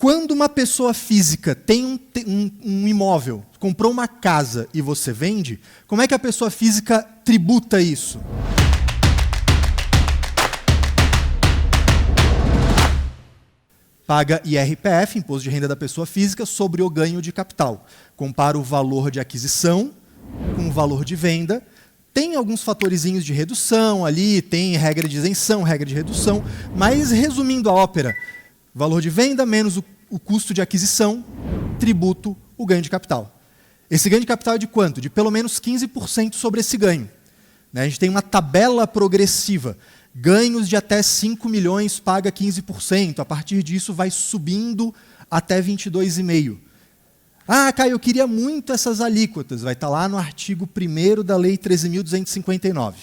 Quando uma pessoa física tem um imóvel, comprou uma casa e você vende, como é que a pessoa física tributa isso? Paga IRPF, Imposto de Renda da Pessoa Física, sobre o ganho de capital. Compara o valor de aquisição com o valor de venda. Tem alguns fatorizinhos de redução ali, tem regra de isenção, regra de redução, mas resumindo a ópera, valor de venda menos o custo de aquisição, tributo o ganho de capital. Esse ganho de capital é de quanto? De pelo menos 15% sobre esse ganho. A gente tem uma tabela progressiva. Ganhos de até 5 milhões paga 15%. A partir disso vai subindo até 22,5%. Ah, Caio, eu queria muito essas alíquotas. Vai estar lá no artigo 1º da Lei 13.259.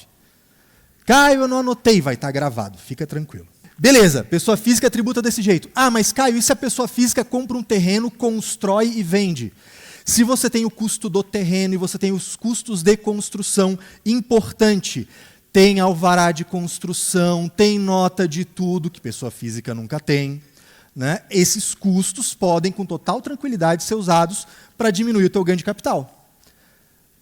Caio, eu não anotei. Vai estar gravado. Fica tranquilo. Beleza, pessoa física tributa desse jeito. Ah, mas Caio, e se a pessoa física compra um terreno, constrói e vende? Se você tem o custo do terreno e você tem os custos de construção, importante, tem alvará de construção, tem nota de tudo, que pessoa física nunca tem. Né? Esses custos podem, com total tranquilidade, ser usados para diminuir o teu ganho de capital.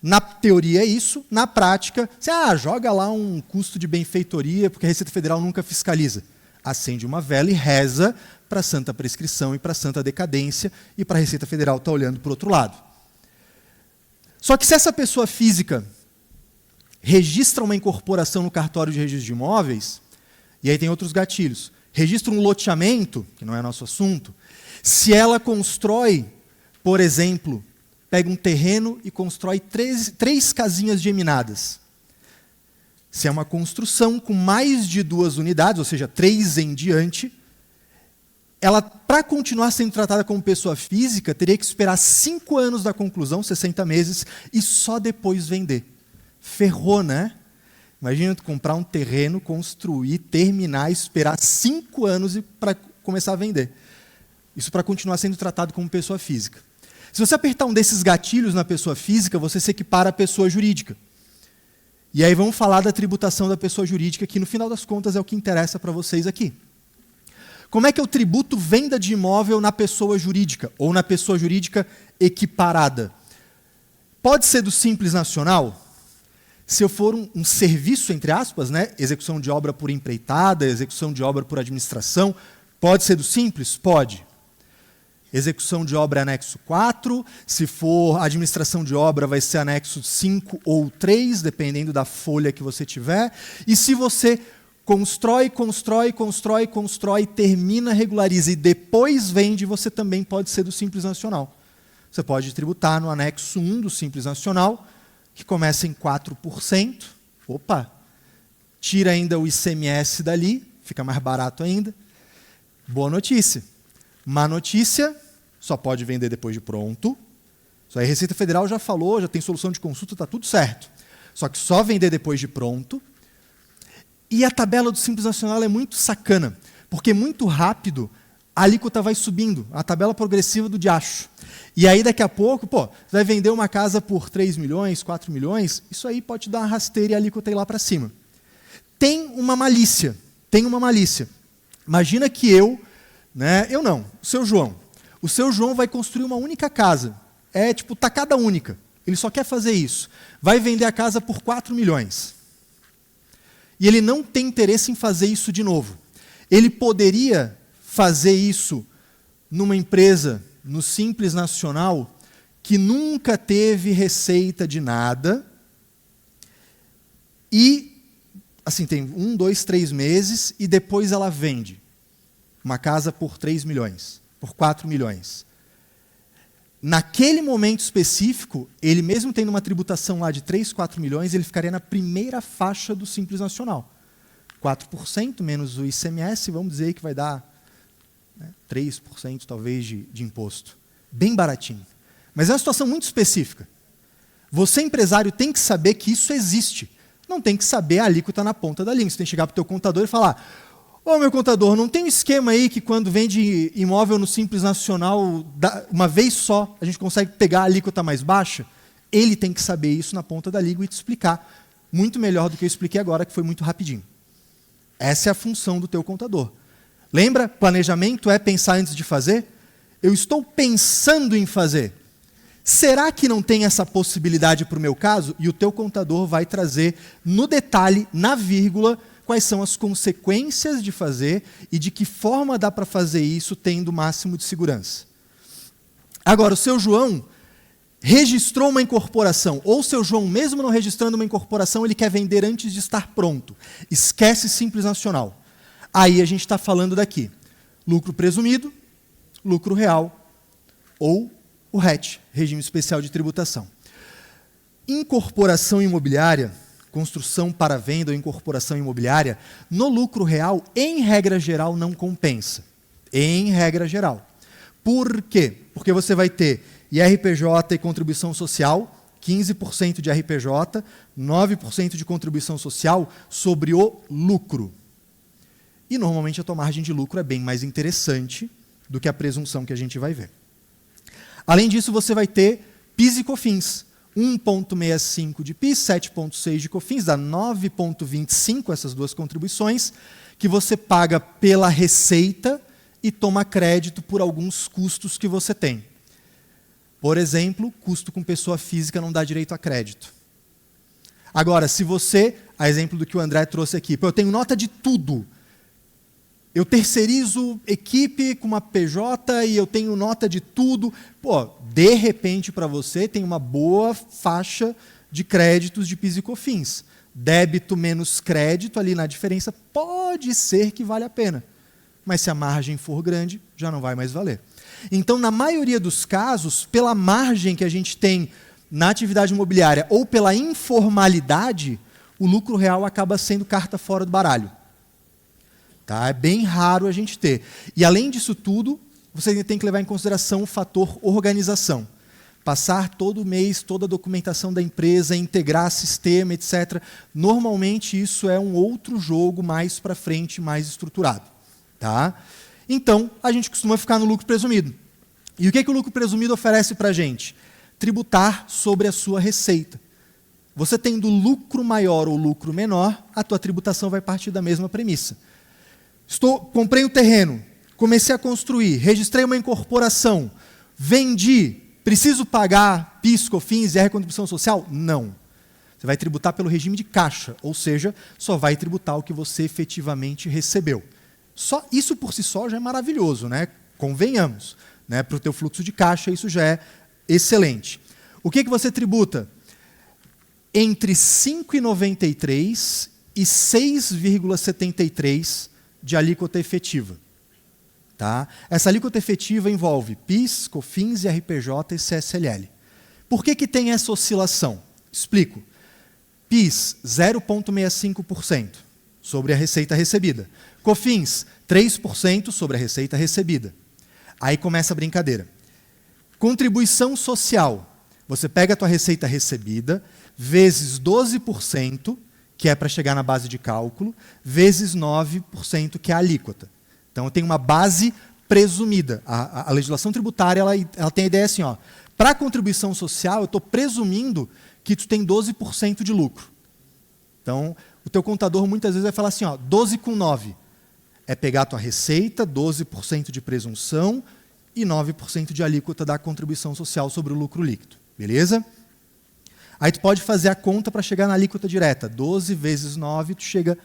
Na teoria é isso, na prática, você joga lá um custo de benfeitoria, porque a Receita Federal nunca fiscaliza. Acende uma vela e reza para a santa prescrição e para a santa decadência, e para a Receita Federal estar olhando para o outro lado. Só que se essa pessoa física registra uma incorporação no cartório de registro de imóveis, e aí tem outros gatilhos, registra um loteamento, que não é nosso assunto, se ela constrói, por exemplo, pega um terreno e constrói três casinhas geminadas. Se é uma construção com mais de 2 unidades, ou seja, 3 em diante, ela, para continuar sendo tratada como pessoa física, teria que esperar 5 anos da conclusão, 60 meses, e só depois vender. Ferrou, né? Imagina tu comprar um terreno, construir, terminar, esperar 5 anos para começar a vender. Isso para continuar sendo tratado como pessoa física. Se você apertar um desses gatilhos na pessoa física, você se equipara à pessoa jurídica. E aí vamos falar da tributação da pessoa jurídica, que no final das contas é o que interessa para vocês aqui. Como é que eu tributo venda de imóvel na pessoa jurídica, ou na pessoa jurídica equiparada? Pode ser do Simples Nacional? Se eu for um serviço, entre aspas, né, execução de obra por empreitada, execução de obra por administração, pode ser do Simples? Pode. Execução de obra é anexo 4, se for administração de obra vai ser anexo 5 ou 3, dependendo da folha que você tiver. E se você constrói, termina, regulariza e depois vende, você também pode ser do Simples Nacional. Você pode tributar no anexo 1 do Simples Nacional, que começa em 4%. Opa! Tira ainda o ICMS dali, fica mais barato ainda. Boa notícia. Má notícia, só pode vender depois de pronto. Isso aí a Receita Federal já falou, já tem solução de consulta, está tudo certo. Só que só vender depois de pronto. E a tabela do Simples Nacional é muito sacana, porque muito rápido a alíquota vai subindo, a tabela progressiva do diacho. E aí daqui a pouco, você vai vender uma casa por 3 milhões, 4 milhões, isso aí pode te dar uma rasteira e a alíquota ir lá para cima. Tem uma malícia. Imagina que o seu João. O seu João vai construir uma única casa. É tipo tacada única. Ele só quer fazer isso. Vai vender a casa por 4 milhões. E ele não tem interesse em fazer isso de novo. Ele poderia fazer isso numa empresa, no Simples Nacional, que nunca teve receita de nada, e, assim, tem 1, 2, 3 meses, e depois ela vende uma casa por 3 milhões, por 4 milhões. Naquele momento específico, ele mesmo tendo uma tributação lá de 3, 4 milhões, ele ficaria na primeira faixa do Simples Nacional. 4% menos o ICMS, vamos dizer que vai dar 3% talvez de imposto. Bem baratinho. Mas é uma situação muito específica. Você, empresário, tem que saber que isso existe. Não tem que saber a alíquota na ponta da língua. Você tem que chegar para o teu contador e falar: ô, meu contador, não tem um esquema aí que quando vende imóvel no Simples Nacional, uma vez só, a gente consegue pegar a alíquota mais baixa? Ele tem que saber isso na ponta da língua e te explicar muito melhor do que eu expliquei agora, que foi muito rapidinho. Essa é a função do teu contador. Lembra? Planejamento é pensar antes de fazer? eu estou pensando em fazer. Será que não tem essa possibilidade para o meu caso? E o teu contador vai trazer no detalhe, na vírgula, quais são as consequências de fazer e de que forma dá para fazer isso tendo o máximo de segurança. Agora, o seu João registrou uma incorporação, ou o seu João, mesmo não registrando uma incorporação, ele quer vender antes de estar pronto. Esquece Simples Nacional. Aí a gente está falando daqui. Lucro presumido, lucro real, ou o RET, Regime Especial de Tributação. Incorporação imobiliária, construção para venda ou incorporação imobiliária, no lucro real, em regra geral, não compensa. Em regra geral. Por quê? Porque você vai ter IRPJ e contribuição social, 15% de RPJ, 9% de contribuição social sobre o lucro. E normalmente a tua margem de lucro é bem mais interessante do que a presunção que a gente vai ver. Além disso, você vai ter PIS e COFINS. 1,65 de PIS, 7,6 de COFINS, dá 9,25 essas duas contribuições, que você paga pela receita e toma crédito por alguns custos que você tem. Por exemplo, custo com pessoa física não dá direito a crédito. Agora, se você, a exemplo do que o André trouxe aqui, eu tenho nota de tudo, eu terceirizo equipe com uma PJ e eu tenho nota de tudo. De repente, para você, tem uma boa faixa de créditos de PIS e COFINS. Débito menos crédito ali na diferença pode ser que vale a pena. Mas se a margem for grande, já não vai mais valer. Então, na maioria dos casos, pela margem que a gente tem na atividade imobiliária ou pela informalidade, o lucro real acaba sendo carta fora do baralho. Tá? É bem raro a gente ter. E além disso tudo, você ainda tem que levar em consideração o fator organização. Passar todo mês toda a documentação da empresa, integrar sistema, etc. Normalmente isso é um outro jogo mais para frente, mais estruturado. Tá? Então, a gente costuma ficar no lucro presumido. E o que o lucro presumido oferece para a gente? Tributar sobre a sua receita. Você tendo lucro maior ou lucro menor, a tua tributação vai partir da mesma premissa. Comprei um terreno, comecei a construir, registrei uma incorporação, vendi, preciso pagar PIS, COFINS e IR contribuição social? Não. Você vai tributar pelo regime de caixa, ou seja, só vai tributar o que você efetivamente recebeu. Só isso por si só já é maravilhoso, né? Convenhamos. Né? Para o teu fluxo de caixa, isso já é excelente. O que você tributa? Entre 5,93 e 6,73 de alíquota efetiva. Tá? Essa alíquota efetiva envolve PIS, COFINS, IRPJ e CSLL. Por que tem essa oscilação? Explico. PIS, 0,65% sobre a receita recebida. COFINS, 3% sobre a receita recebida. Aí começa a brincadeira. Contribuição social. Você pega a tua receita recebida, vezes 12%, que é para chegar na base de cálculo, vezes 9%, que é a alíquota. Então, eu tenho uma base presumida. A legislação tributária ela tem a ideia assim, para a contribuição social, eu estou presumindo que tu tem 12% de lucro. Então, o teu contador muitas vezes vai falar assim, 12 com 9. É pegar a tua receita, 12% de presunção e 9% de alíquota da contribuição social sobre o lucro líquido. Beleza? Aí tu pode fazer a conta para chegar na alíquota direta. 12 vezes 9, tu chega,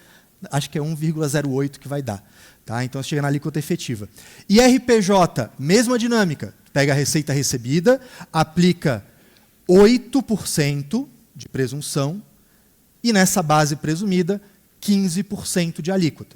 acho que é 1,08 que vai dar. Tá? Então, você chega na alíquota efetiva. IRPJ, mesma dinâmica. Tu pega a receita recebida, aplica 8% de presunção e nessa base presumida, 15% de alíquota.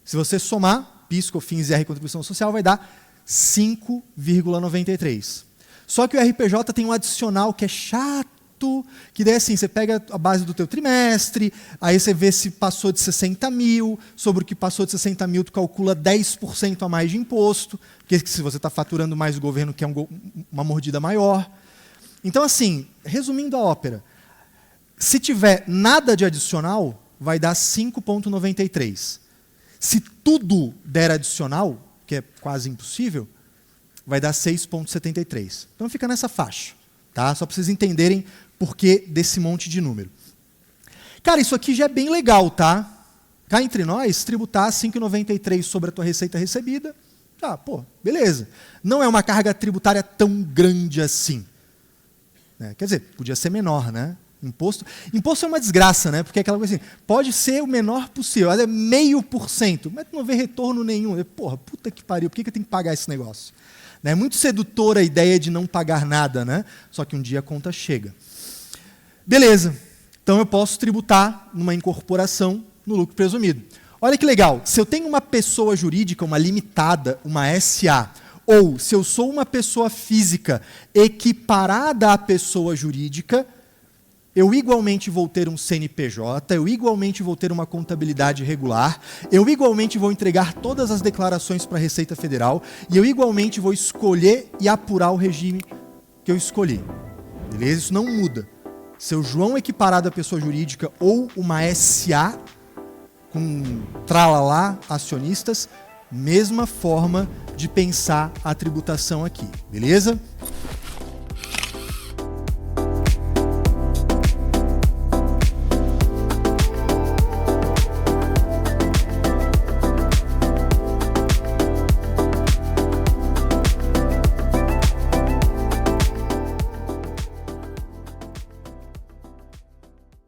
Se você somar PIS, COFINS e IR contribuição social, vai dar 5,93. Só que o RPJ tem um adicional que é chato, que daí assim, você pega a base do teu trimestre, aí você vê se passou de 60 mil, sobre o que passou de 60 mil, tu calcula 10% a mais de imposto, porque se você está faturando mais, o governo quer uma mordida maior. Então, assim, resumindo a ópera, se tiver nada de adicional, vai dar 5,93. Se tudo der adicional, que é quase impossível, vai dar 6,73. Então fica nessa faixa, tá? Só para vocês entenderem por que desse monte de número. Cara, isso aqui já é bem legal, tá? Cá entre nós, tributar 5,93 sobre a tua receita recebida Tá, pô, beleza. Não é uma carga tributária tão grande assim. Né? Quer dizer, podia ser menor, né? Imposto é uma desgraça, né? Porque é aquela coisa assim, pode ser o menor possível, é 0,5%, mas tu não vê retorno nenhum. Porra, puta que pariu, por que eu tenho que pagar esse negócio? Né? É muito sedutora a ideia de não pagar nada, né? Só que um dia a conta chega. Beleza, então eu posso tributar numa incorporação no lucro presumido. Olha que legal, se eu tenho uma pessoa jurídica, uma limitada, uma SA, ou se eu sou uma pessoa física equiparada à pessoa jurídica, eu igualmente vou ter um CNPJ, eu igualmente vou ter uma contabilidade regular, eu igualmente vou entregar todas as declarações para a Receita Federal e eu igualmente vou escolher e apurar o regime que eu escolhi. Beleza? Isso não muda. Seu João equiparado à pessoa jurídica ou uma SA com tralalá, acionistas, mesma forma de pensar a tributação aqui. Beleza?